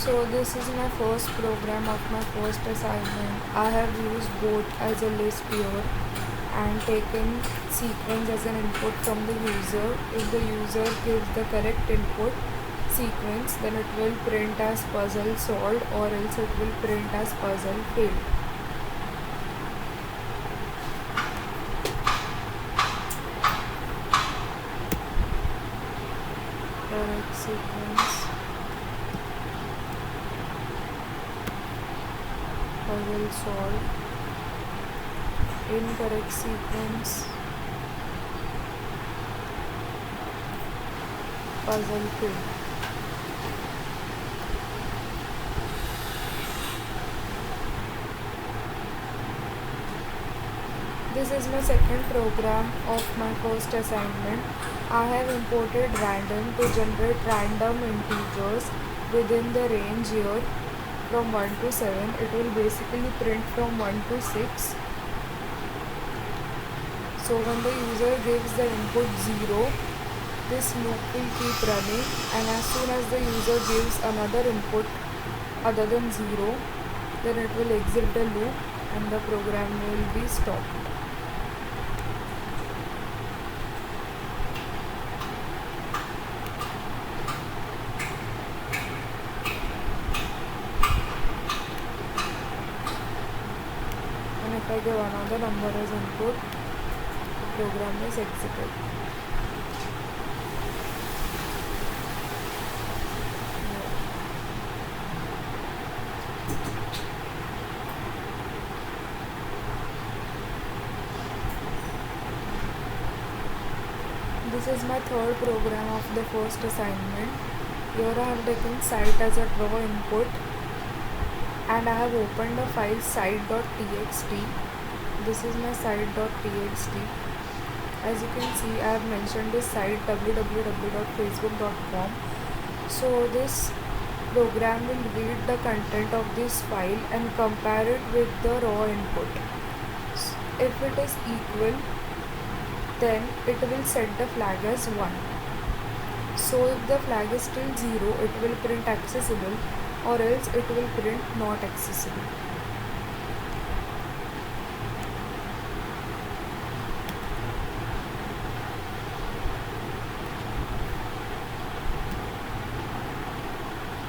So this is my first program of my first assignment. I have used both as a list here and taken sequence as an input from the user. If the user gives the correct input sequence, then it will print as puzzle solved, or else it will print as puzzle failed. Correct sequence, puzzle solved. Incorrect sequence, puzzle failed. This is my second program of my first assignment. I have imported random to generate random integers within the range here from 1 to 7. It will basically print from 1 to 6. So when the user gives the input 0, this loop will keep running, and as soon as the user gives another input other than 0, then it will exit the loop and the program will be stopped. And if I give another number as input, the program is exited. This is my third program of the first assignment. Here I have taken site as a raw input, and I have opened a file site.txt. This is my site.txt. As you can see, I have mentioned this site www.facebook.com. So this program will read the content of this file and compare it with the raw input. If it is equal, then it will set the flag as 1. So if the flag is still 0, it will print accessible, or else it will print not accessible.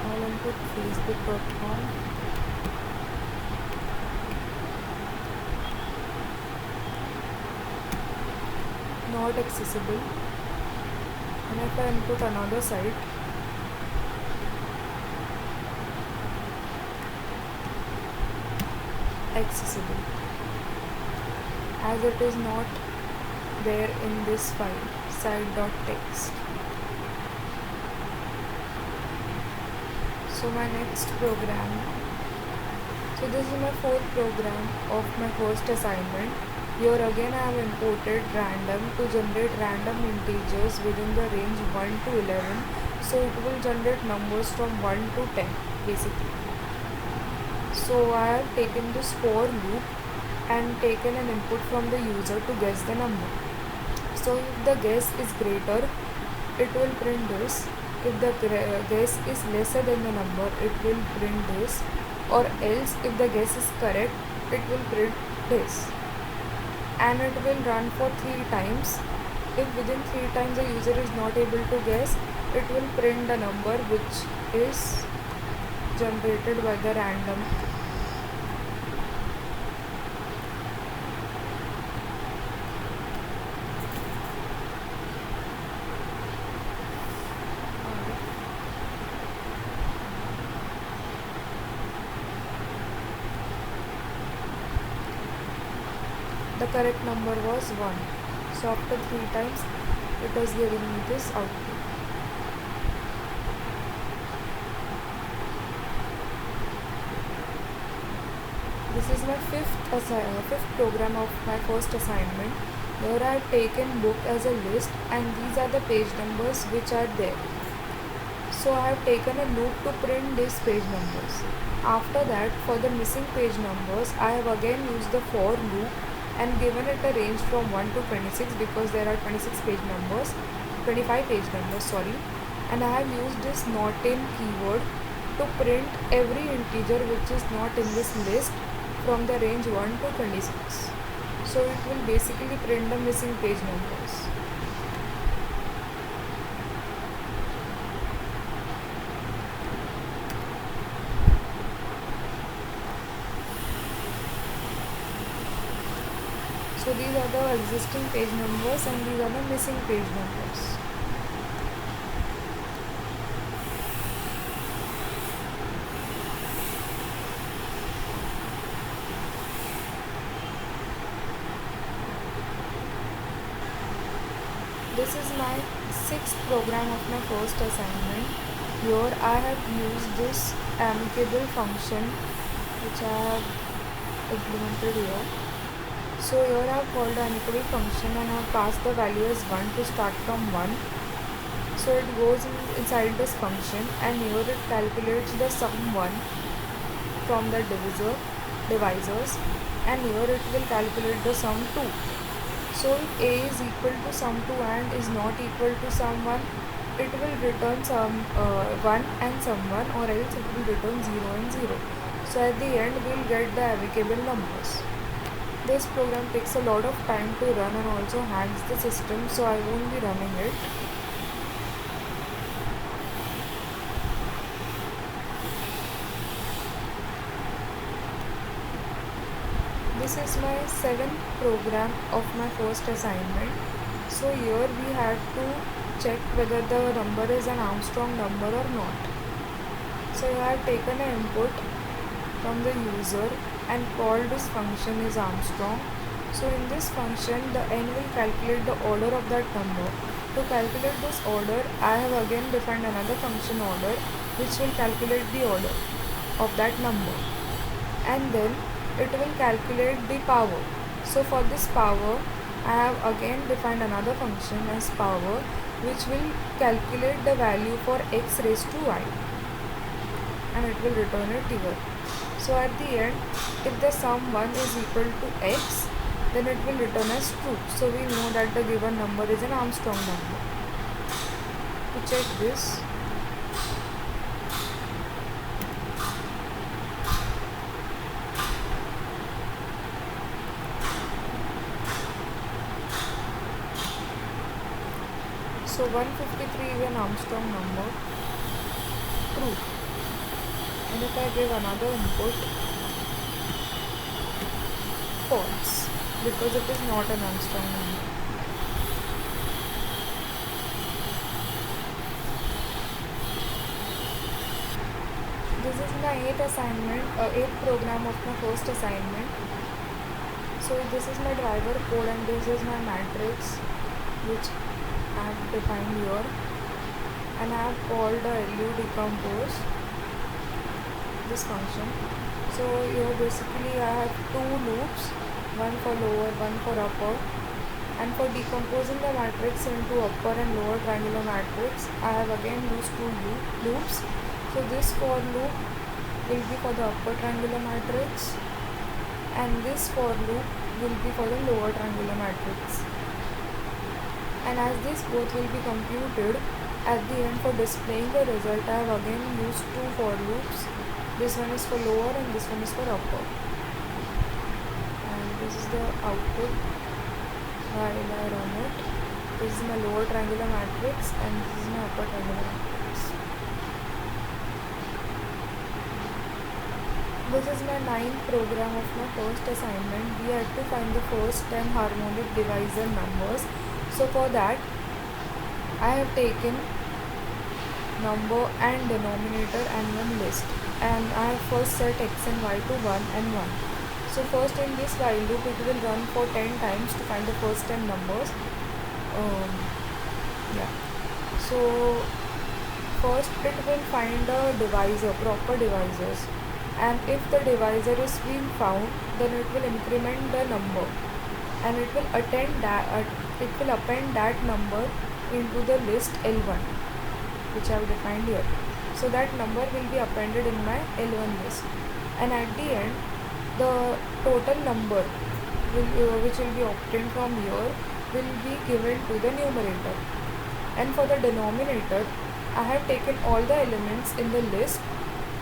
I'll input facebook.com. Not accessible. And if I input another site, accessible, as it is not there in this file site.txt. So my next program, so this is my fourth program of my first assignment. Here again I have imported random to generate random integers within the range 1 to 11. So it will generate numbers from 1 to 10 basically. So I have taken this for loop and taken an input from the user to guess the number. So if the guess is greater, it will print this. If the guess is lesser than the number, it will print this, or else if the guess is correct, it will print this. And it will run for 3 times. If within 3 times the user is not able to guess, it will print the number which is generated by the random. The correct number was 1. So after 3 times, it was giving me this output. This is my fifth program of my first assignment. Here I have taken book as a list, and these are the page numbers which are there. So I have taken a loop to print these page numbers. After that, for the missing page numbers, I have again used the for loop and given it a range from 1 to 26 because there are 25 page numbers, sorry. And I have used this not in keyword to print every integer which is not in this list from the range 1 to 26. So it will basically print the missing page numbers. So these are the existing page numbers and these are the missing page numbers. This is my 6th program of my first assignment. Here I have used this amicable function which I have implemented here. So here I have called the amicable function and I have passed the value as 1 to start from 1. So it goes inside this function and here it calculates the sum 1 from the divisors and here it will calculate the sum 2. So if a is equal to sum 2 and is not equal to sum 1, it will return sum 1 and sum 1, or else it will return 0 and 0. So at the end we will get the amicable numbers. This program takes a lot of time to run and also hangs the system, so I won't be running it. This is my 7th program of my first assignment. So here we had to check whether the number is an Armstrong number or not. So I have taken an input from the user and called this function is Armstrong. So in this function the n will calculate the order of that number. To calculate this order, I have again defined another function order which will calculate the order of that number, and then it will calculate the power. So for this power, I have again defined another function as power which will calculate the value for x raised to y, and it will return it here. So at the end, if the sum 1 is equal to x, then it will return as true. So we know that the given number is an Armstrong number. To check this, so 153 is an Armstrong number, true. And if I give another input, false, because it is not an Armstrong number. This is my 8th program of my first assignment. So this is my driver code and this is my matrix which I have defined here, and I have called the LU decompose this function. So here basically I have two loops, one for lower, one for upper, and for decomposing the matrix into upper and lower triangular matrix, I have again used two loops. So this for loop will be for the upper triangular matrix and this for loop will be for the lower triangular matrix. And as these both will be computed, at the end for displaying the result, I have again used two for loops. This one is for lower and this one is for upper. And this is the output while I run it. This is my lower triangular matrix and this is my upper triangular matrix. This is my 9th program of my first assignment. We had to find the first 10 harmonic divisor numbers. So for that, I have taken number and denominator and one list, and I have first set x and y to 1 and 1. So first in this while loop it will run for 10 times to find the first 10 numbers. So first it will find the divisor, proper divisors, and if the divisor is being found, then it will increment the number and it will append that number into the list L1 which I have defined here. So that number will be appended in my L1 list, and at the end the total number which will be obtained from here will be given to the numerator. And for the denominator, I have taken all the elements in the list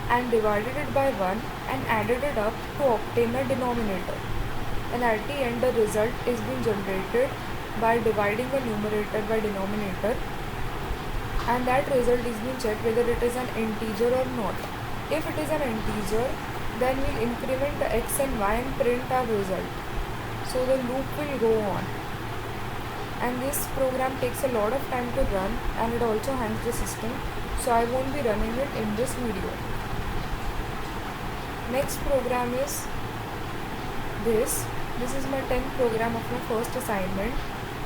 and divided it by 1 and added it up to obtain a denominator. And at the end the result is being generated by dividing the numerator by denominator, and that result is being checked whether it is an integer or not. If it is an integer, then we'll increment the x and y and print our result. So the loop will go on. And this program takes a lot of time to run, and it also hangs the system, so I won't be running it in this video. Next program is this. This is my 10th program of my first assignment.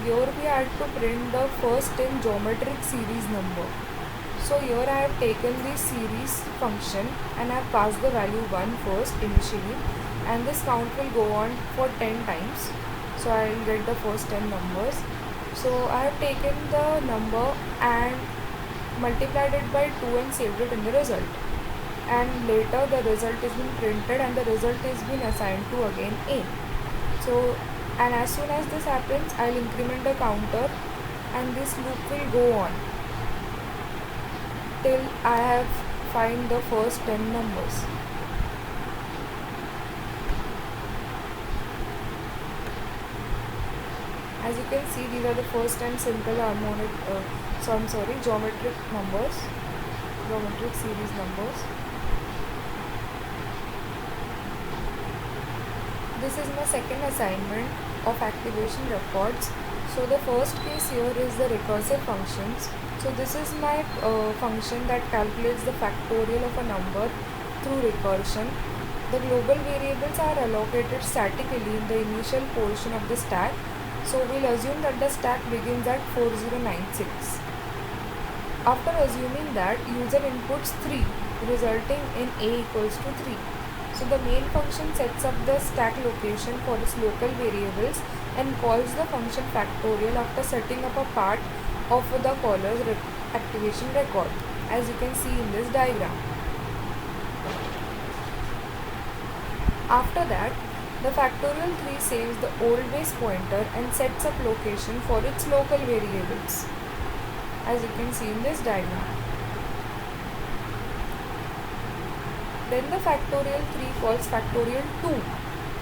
Here we had to print the first 10 geometric series number. So here I have taken the series function and I have passed the value 1 first initially, and this count will go on for 10 times. So I will get the first 10 numbers. So I have taken the number and multiplied it by 2 and saved it in the result. And later the result is being printed and the result is being assigned to again A. So, and as soon as this happens, I will increment the counter and this loop will go on till I have find the first 10 numbers. As you can see, these are the first 10 simple geometric numbers, geometric series numbers. This is my second assignment of activation records. So the first case here is the recursive functions. So this is my function that calculates the factorial of a number through recursion. The global variables are allocated statically in the initial portion of the stack. So we'll assume that the stack begins at 4096. After assuming that, user inputs 3, resulting in A equals to 3. So the main function sets up the stack location for its local variables and calls the function factorial after setting up a part of the caller's activation record, as you can see in this diagram. After that, the factorial 3 saves the old base pointer and sets up location for its local variables, as you can see in this diagram. Then the factorial 3 calls factorial 2,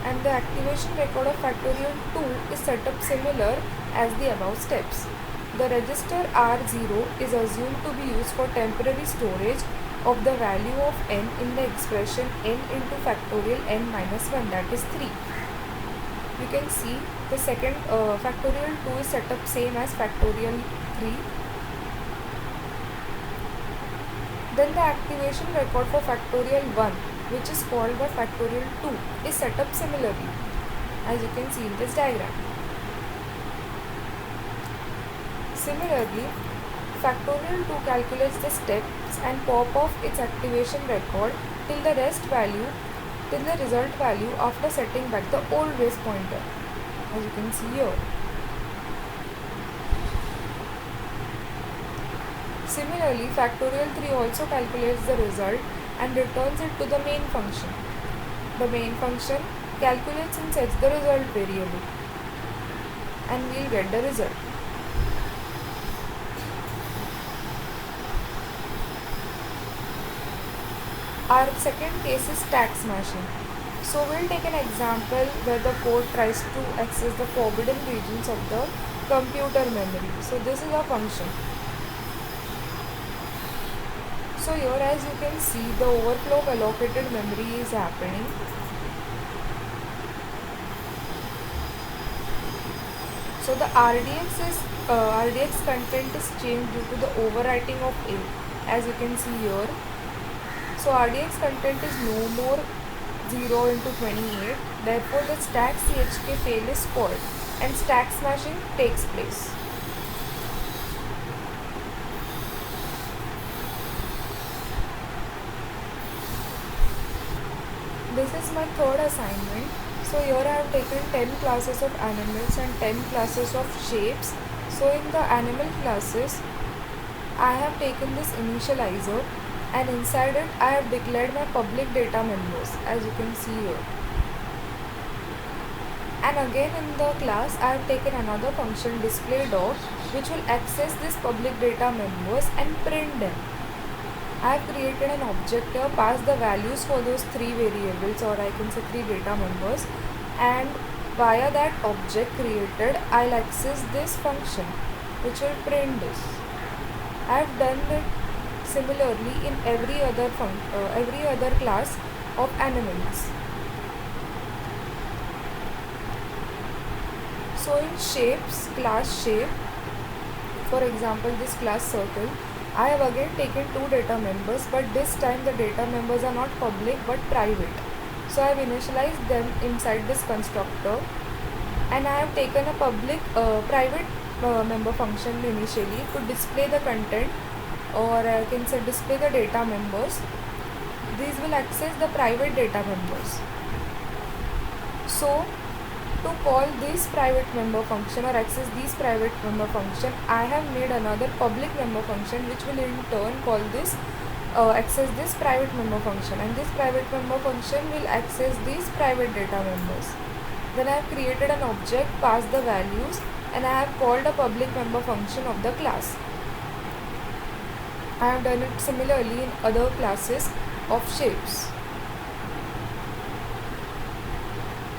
and the activation record of factorial 2 is set up similar as the above steps. The register R0 is assumed to be used for temporary storage of the value of n in the expression n into factorial n minus 1, that is 3. You can see the second factorial 2 is set up same as factorial 3. Then the activation record for factorial 1, which is called by factorial 2, is set up similarly, as you can see in this diagram. Similarly, factorial 2 calculates the steps and pop off its activation record till the result value after setting back the old base pointer, as you can see here. Similarly, factorial 3 also calculates the result and returns it to the main function. The main function calculates and sets the result variable, and we will get the result. Our second case is stack smashing. So we'll take an example where the code tries to access the forbidden regions of the computer memory. So this is a function. So here, as you can see, the overflow of allocated memory is happening. So the RDX content is changed due to the overwriting of A, as you can see here. So RDX content is no more 0 into 28. Therefore, the stack CHK fail is called and stack smashing takes place. This is my third assignment. So here I have taken 10 classes of animals and 10 classes of shapes. So in the animal classes, I have taken this initializer, and inside it I have declared my public data members, as you can see here. And again in the class I have taken another function display dog, which will access this public data members and print them. I have created an object here, pass the values for those three variables, or I can say three data members, and via that object created, I'll access this function which will print this. I have done it similarly in every other class of animals. So in shapes, class shape, for example this class circle, I have again taken two data members, but this time the data members are not public but private. So I have initialized them inside this constructor, and I have taken a private member function initially to display the content, or I can say display the data members. These will access the private data members. So to call this private member function or access these private member function, I have made another public member function which will in turn call this access this private member function, and this private member function will access these private data members. Then I have created an object, passed the values, and I have called a public member function of the class. I have done it similarly in other classes of shapes.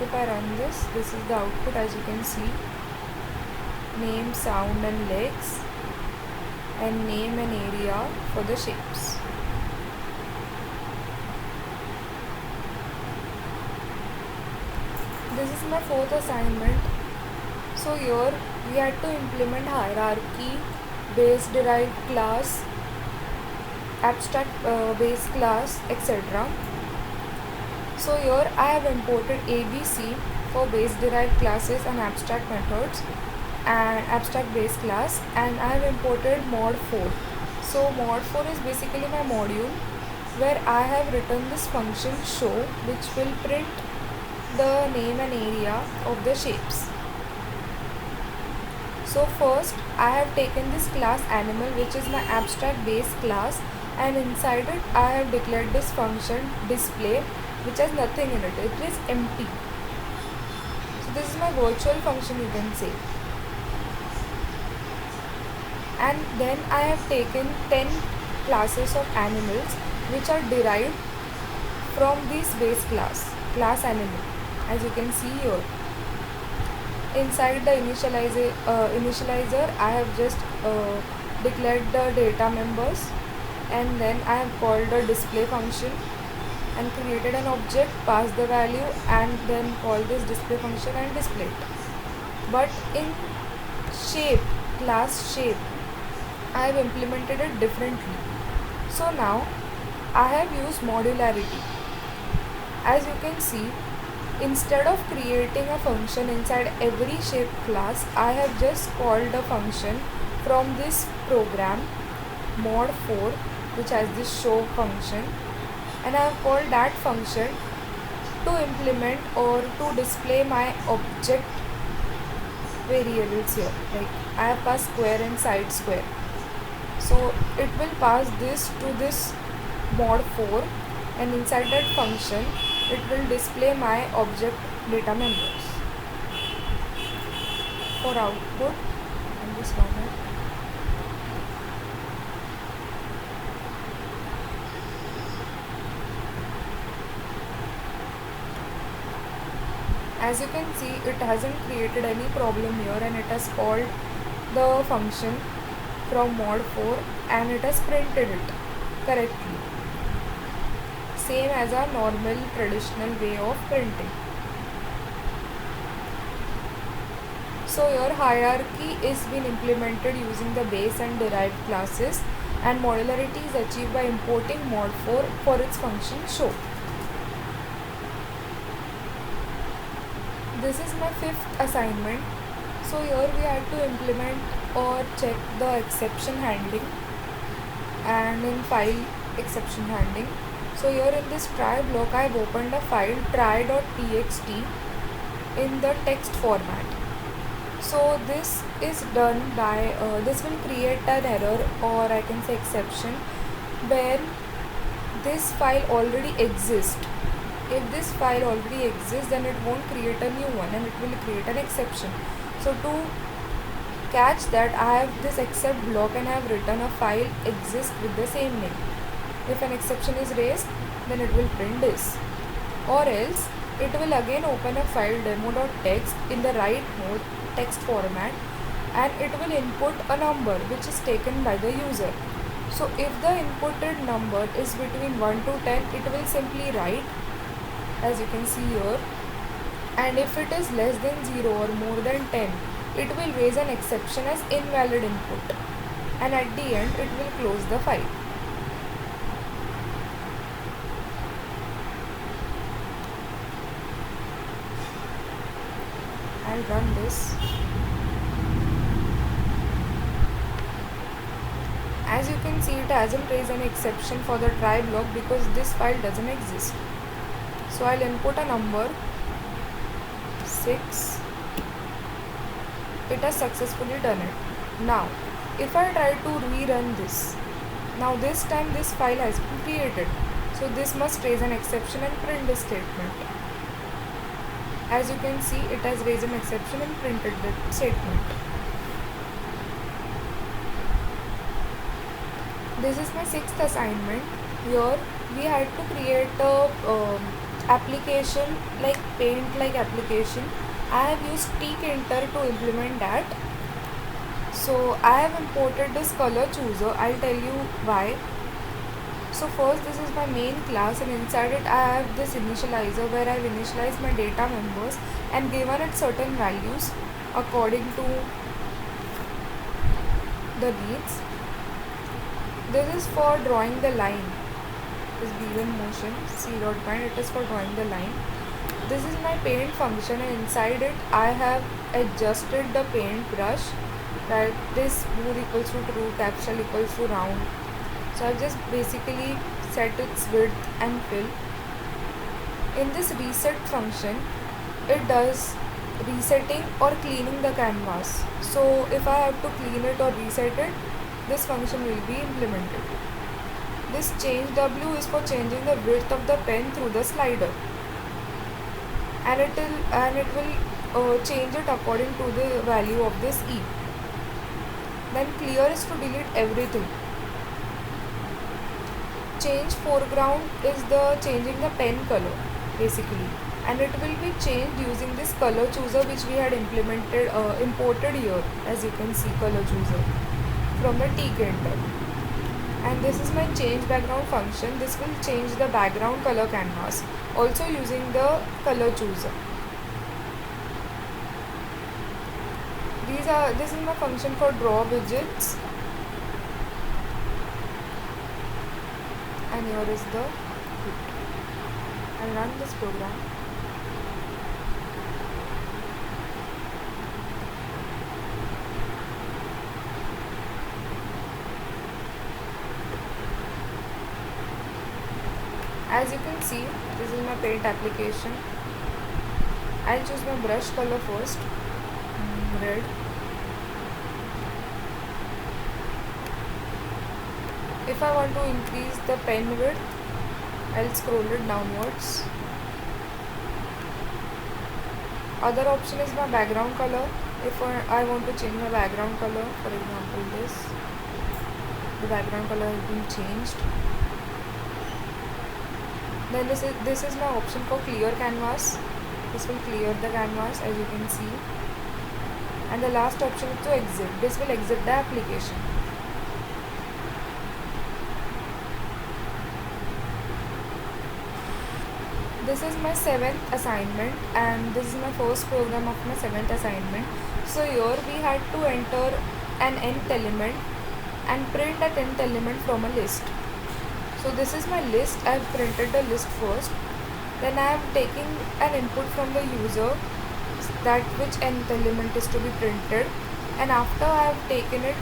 If I run this is the output. As you can see, name, sound and legs, and name and area for the shapes. This is my fourth assignment. So here we had to implement hierarchy, base derived class, abstract base class, etc. So here I have imported ABC for base derived classes and abstract methods and abstract base class, and I have imported mod 4. So mod 4 is basically my module where I have written this function show, which will print the name and area of the shapes. So first I have taken this class animal, which is my abstract base class, and inside it I have declared this function display, which has nothing in it. It is empty. So this is my virtual function, you can say. And then I have taken 10 classes of animals which are derived from this base class animal, as you can see here. Inside the initializer, I have just declared the data members, and then I have called a display function and created an object, passed the value, and then called this display function and display it. But in shape, class shape, I have implemented it differently. So now I have used modularity. As you can see, instead of creating a function inside every shape class, I have just called a function from this program mod 4, which has this show function, and I have called that function to implement or to display my object variables here. Like I have passed square and side square. So it will pass this to this mod 4, and inside that function it will display my object data members. For output, and this one. As you can see, it hasn't created any problem here, and it has called the function from mod 4 and it has printed it correctly, same as our normal traditional way of printing. So your hierarchy is being implemented using the base and derived classes, and modularity is achieved by importing mod 4 for its function show. This is my fifth assignment. So here we had to implement or check the exception handling, and in file exception handling. So here in this try block, I have opened a file try.txt in the text format. So this is done by this will create an error, or I can say exception, where this file already exists. If this file already exists, then it won't create a new one and it will create an exception. So to catch that, I have this except block and I have written a file exists with the same name. If an exception is raised, then it will print this. Or else, it will again open a file demo.txt in the write mode text format, and it will input a number which is taken by the user. So if the inputted number is between 1 to 10, it will simply write, as you can see here, and if it is less than 0 or more than 10, it will raise an exception as invalid input, and at the end it will close the file. I'll run this. As you can see, it hasn't raised an exception for the try block because this file doesn't exist. So I'll input a number 6. It has successfully done it. Now if I try to rerun this, now this time this file has been created, so this must raise an exception and print this statement. As you can see, it has raised an exception and printed the statement. This is my 6th assignment. Here we had to create a application like paint like application. I have used tkinter to implement that. So I have imported this color chooser. I'll tell you why. So first, this is my main class, and inside it I have this initializer where I have initialized my data members and given it certain values according to the needs. This is for drawing the line. This B1 motion C.bind, it is for drawing the line. This is my paint function, and inside it I have adjusted the paint brush, that this smooth equals to true, capsule equals to round. So I've just basically set its width and fill. In this reset function, it does resetting or cleaning the canvas. So if I have to clean it or reset it, this function will be implemented. This change W is for changing the width of the pen through the slider, and it will change it according to the value of this E. Then clear is to delete everything. Change foreground is the changing the pen color basically, and it will be changed using this color chooser which we had imported here. As you can see, color chooser from the tkinter. And this is my change background function. This will change the background color canvas also using the color chooser. This is my function for draw widgets, and here is the width. I'll run this program. As you can see, this is my paint application. I'll choose my brush color first, red. If I want to increase the pen width, I'll scroll it downwards. Other option is my background color. If I want to change my background color, for example this, the background color has been changed. Then this is my option for clear canvas. This will clear the canvas, as you can see. And the last option is to exit. This will exit the application. This is my 7th assignment, and this is my first program of my 7th assignment. So here we had to enter an nth element and print that nth element from a list. So this is my list. I have printed the list first. Then I am taking an input from the user, that which nth element is to be printed, and after I have taken it,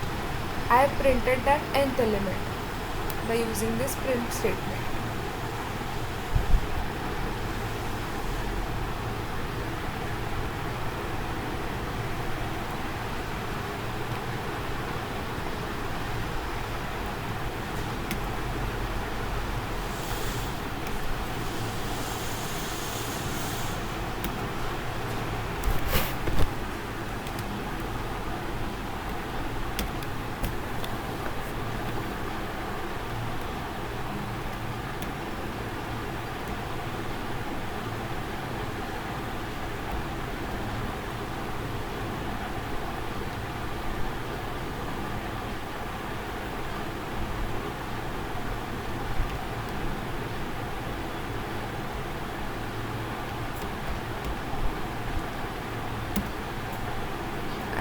I have printed that nth element by using this print statement.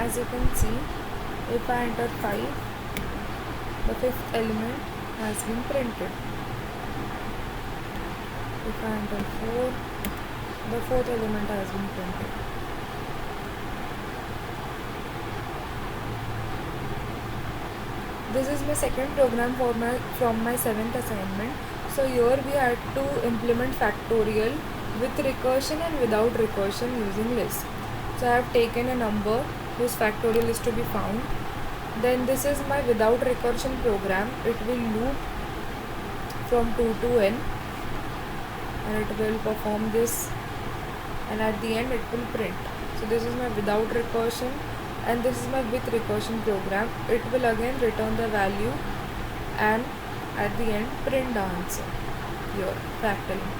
as you can see, if I enter 5, the fifth element has been printed. If I enter 4, the fourth element has been printed. This is my second program from my 7th assignment. So here we had to implement factorial with recursion and without recursion using list. So I have taken a number whose factorial is to be found. Then this is my without recursion program. It will loop from 2 to n and it will perform this, and at the end it will print. So this is my without recursion, and this is my with recursion program. It will again return the value and at the end print the answer here fractally.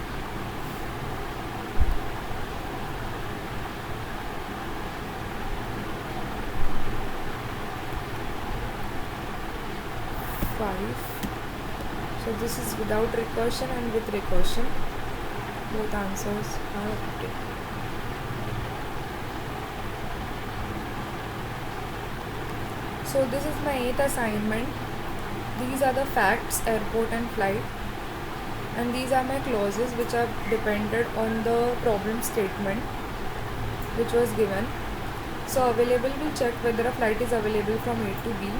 So this is without recursion and with recursion. Both answers are okay. So this is my 8th assignment. These are the facts, airport and flight, and these are my clauses which are dependent on the problem statement which was given. So available will check whether a flight is available from A to B.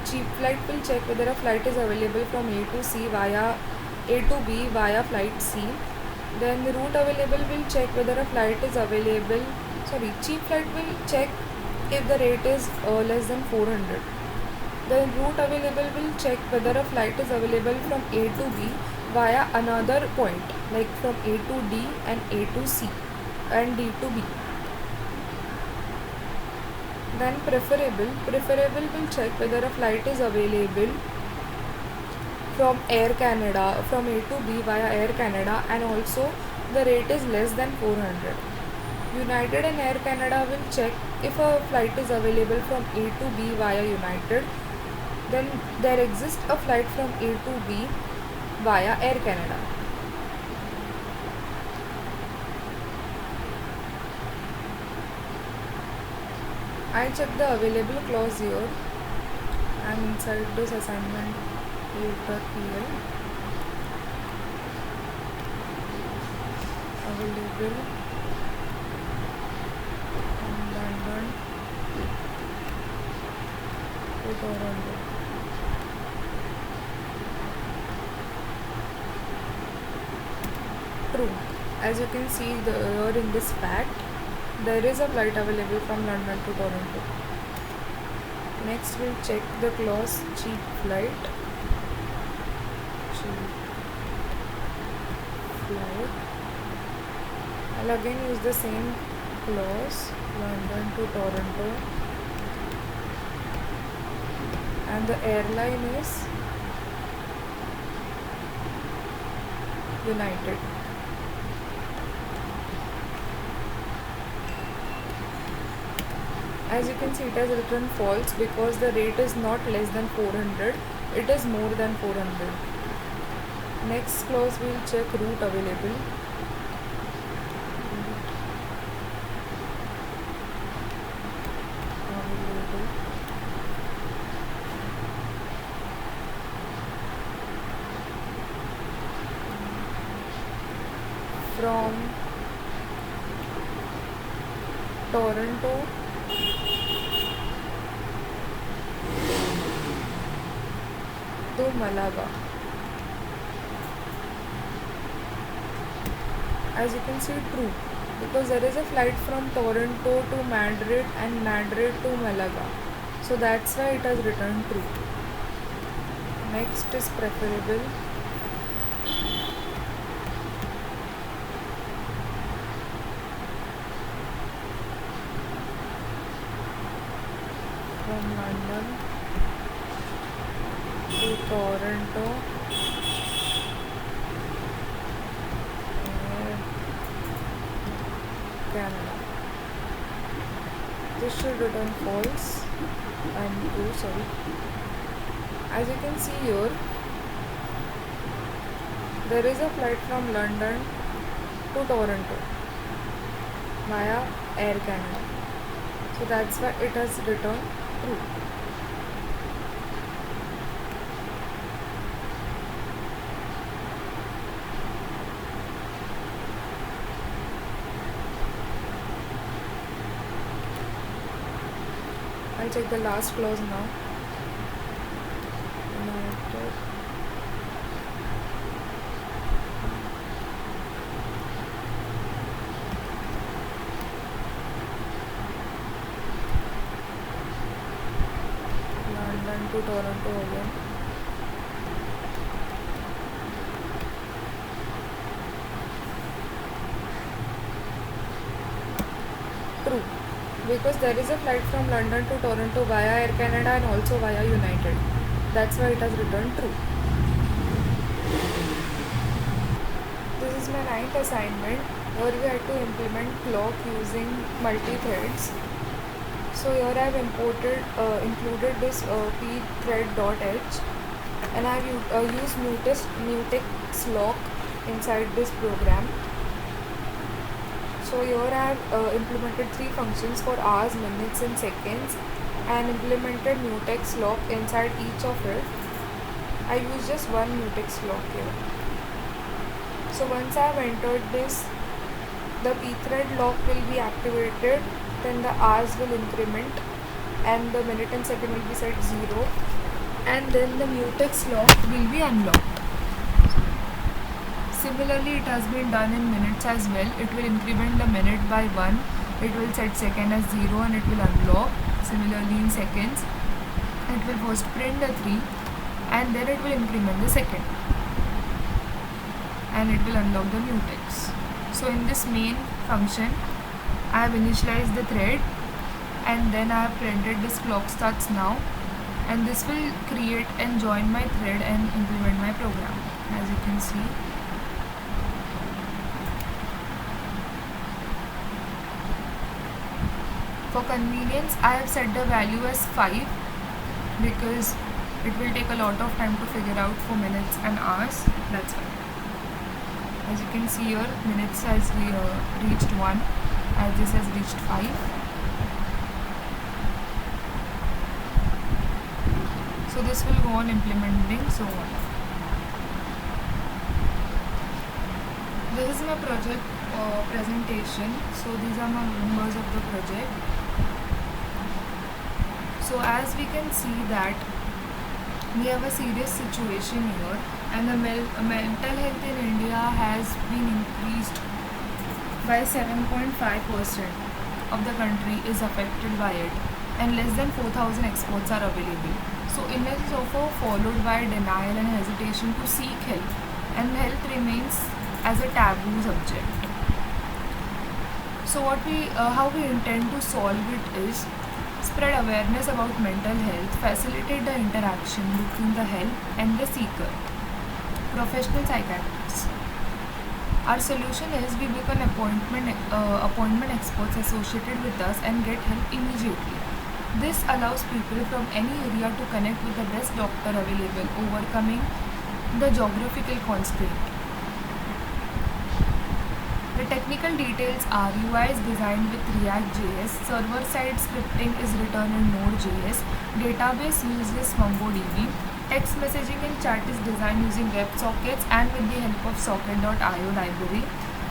Cheap flight will check whether a flight is available from A to C via A to B via flight C. Then the route available will check whether a flight is available. Cheap flight will check if the rate is less than 400. The route available will check whether a flight is available from A to B via another point, like from A to D and A to C and D to B. Then preferable will check whether a flight is available from Air Canada, from A to B via Air Canada, and also the rate is less than 400. United and Air Canada will check if a flight is available from A to B via United, then there exists a flight from A to B via Air Canada. I check the available clause here. I am inside this assignment PL. Available from London to Toronto. True. As you can see here in this fact, there is a flight available from London to Toronto. Next we'll check the clause cheap flight. I'll again use the same clause, London to Toronto, and the airline is United. As you can see, it has written false because the rate is not less than 400, it is more than 400. Next clause we will check route available. From Toronto to Malaga. As you can see, true, because there is a flight from Toronto to Madrid and Madrid to Malaga, so that's why it has written true. Next is preferable. From London to Toronto, Canada. This should return false and true, sorry. As you can see here, there is a flight from London to Toronto via Air Canada. So that's why it has returned true. I'll check the last clause now. United. London to Toronto again. True. Because there is a flight from London to Toronto via Air Canada and also via United. That's why it has returned true. This is my 9th assignment where we had to implement clock using multi-threads. So here I have included this pthread.h and I have used mutex lock inside this program. So here I have implemented 3 functions for hours, minutes and seconds and implemented mutex lock inside each of it. I use just one mutex lock here. So once I have entered this, the pthread lock will be activated, then the hours will increment and the minute and second will be set 0 and then the mutex lock will be unlocked. Similarly, it has been done in minutes as well. It will increment the minute by 1, it will set second as 0 and it will unlock. Similarly in seconds, it will first print the 3 and then it will increment the second and it will unlock the mutex. So in this main function, I have initialized the thread and then I have printed this clock starts now and this will create and join my thread and implement my program, as you can see. For convenience, I have set the value as 5 because it will take a lot of time to figure out for minutes and hours. That's why. As you can see here, minutes has reached 1 as this has reached 5. So this will go on implementing so on. This is my project presentation. So these are my members of the project. So as we can see that we have a serious situation here and the mental health in India has been increased by 7.5% of the country is affected by it and less than 4,000 experts are available. So illness is also followed by denial and hesitation to seek help and health remains as a taboo subject. So how we intend to solve it is spread awareness about mental health, facilitate the interaction between the help and the seeker, professional psychiatrists. Our solution is we book an appointment experts associated with us and get help immediately. This allows people from any area to connect with the best doctor available, overcoming the geographical constraint. The technical details are UI is designed with React.js, server-side scripting is written in Node.js, database uses MongoDB, text messaging and chat is designed using WebSockets and with the help of Socket.io library.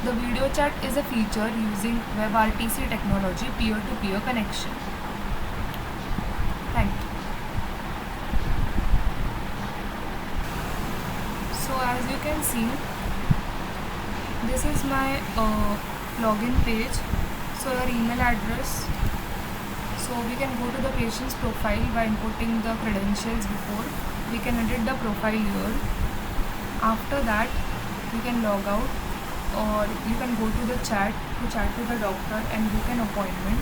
The video chat is a feature using WebRTC technology peer-to-peer connection. Thank you. So as you can see, this is my login page. So your email address. So we can go to the patient's profile by inputting the credentials before. We can edit the profile here. After that, you can log out or you can go to the chat to chat with the doctor and book an appointment.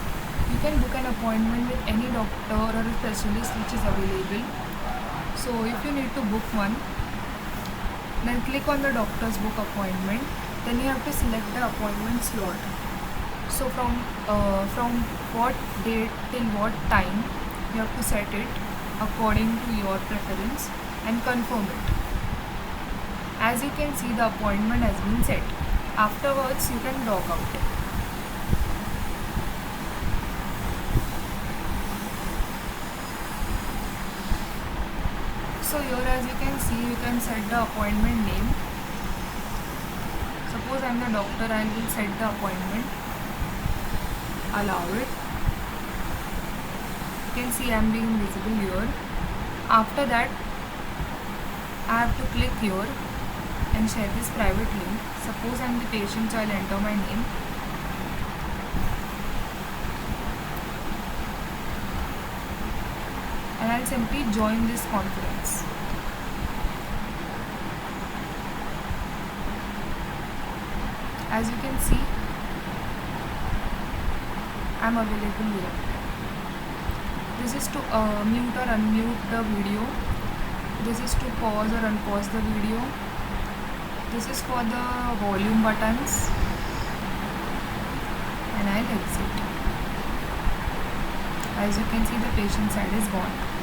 You can book an appointment with any doctor or a specialist which is available. So if you need to book one, then click on the doctor's book appointment. Then you have to select the appointment slot. So from what date till what time you have to set it according to your preference and confirm it. As you can see, the appointment has been set. Afterwards, you can log out. So here, as you can see, you can set the appointment name. Suppose I am the doctor, I will set the appointment. Allow it. You can see I am being visible here. After that, I have to click here and share this private link. Suppose I am the patient, so I will enter my name. And I'll simply join this conference. As you can see, I'm available here. This is to mute or unmute the video. This is to pause or unpause the video. This is for the volume buttons. And I'll exit. As you can see, the patient side is gone.